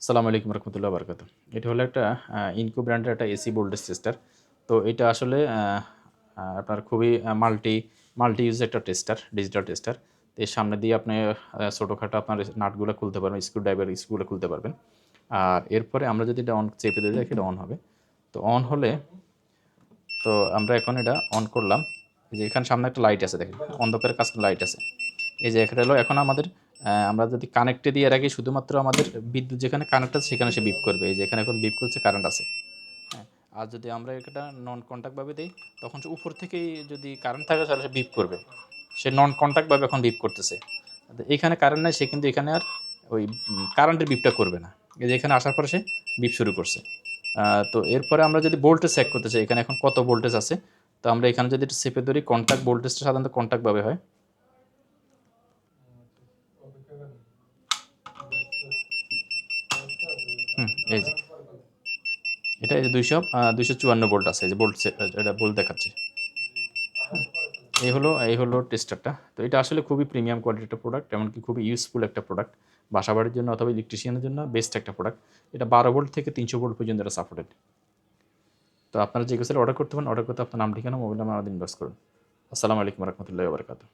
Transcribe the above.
আসসালামু আলাইকুম রহমতুল্লাহ বারকাত। এটা হলো একটা ইনকো ব্র্যান্ডের একটা এসি ভোল্টেজ টেস্টার। তো এটা আসলে আপনার খুবই মাল্টি ইউজ একটা টেস্টার, ডিজিটাল টেস্টার। তো এর সামনে দিয়ে আপনি ছোটোখাটো আপনার নাটগুলো খুলতে পারবেন, স্ক্রুড্রাইভার স্ক্রুগুলো খুলতে পারবেন। আর এরপরে আমরা যদি এটা অন চেপে দিয়ে রাখি, এটা অন হবে। তো অন হলে তো আমরা এখন এটা অন করলাম। এই যে এখানে সামনে একটা লাইট আছে দেখেন, অন্ধকারের কাছে লাইট আছে। এই যে এখানে হলো এখন আমাদের আমরা যদি কানেক্টে দিয়ে রাখি, শুধুমাত্র আমাদের বিদ্যুৎ যেখানে কানেক্ট আছে সেখানে সে বিপ করবে। এই যে এখানে এখন বিপ করছে, কারেন্ট আছে। হ্যাঁ, আর যদি আমরা এটা নন কন্ট্যাক্টভাবে দিই, তখন সে উপর থেকেই যদি কারেন্ট থাকে তাহলে সে বিপ করবে। সে নন কন্ট্যাক্টভাবে এখন বিপ করতেছে। এখানে কারেন্ট নাই, সে কিন্তু এখানে আর ওই কারেন্টের বিপটা করবে না। এই যে এখানে আসার পরে সে বিপ শুরু করছে। তো এরপরে আমরা যদি ভোল্টেজ চেক করতে চাই, এখানে এখন কত ভোল্টেজ আছে, তো আমরা এখানে যদি এটা চেপে ধরি, কন্ট্যাক্ট ভোল্টেজটা সাধারণত কন্ট্যাক্টভাবে হয়। এই যে এটা এই যে 254 ভোল্ট আছে, এই যে এটা ভোল্ট দেখাচ্ছে। এই হলো টেস্টারটা। তো এটা আসলে খুবই প্রিমিয়াম কোয়ালিটির একটা প্রোডাক্ট, এমনকি খুবই ইউজফুল একটা প্রোডাক্ট। বাসাবাড়ির জন্য অথবা ইলেকট্রিশিয়ানের জন্য বেস্ট একটা প্রোডাক্ট। এটা 12 ভোল্ট থেকে 300 ভোল্ট পর্যন্ত এটা সাপোর্টেড। তো আপনারা যে কেসে অর্ডার করতে পারেন, অর্ডার করতে আপনার নাম, ঠিকানা, মোবাইল নাম্বার আমাদের ইনবক্স করুন। আসসালামু আলাইকুম রহমতুল্লাহি ওয়া বারাকাতুহু।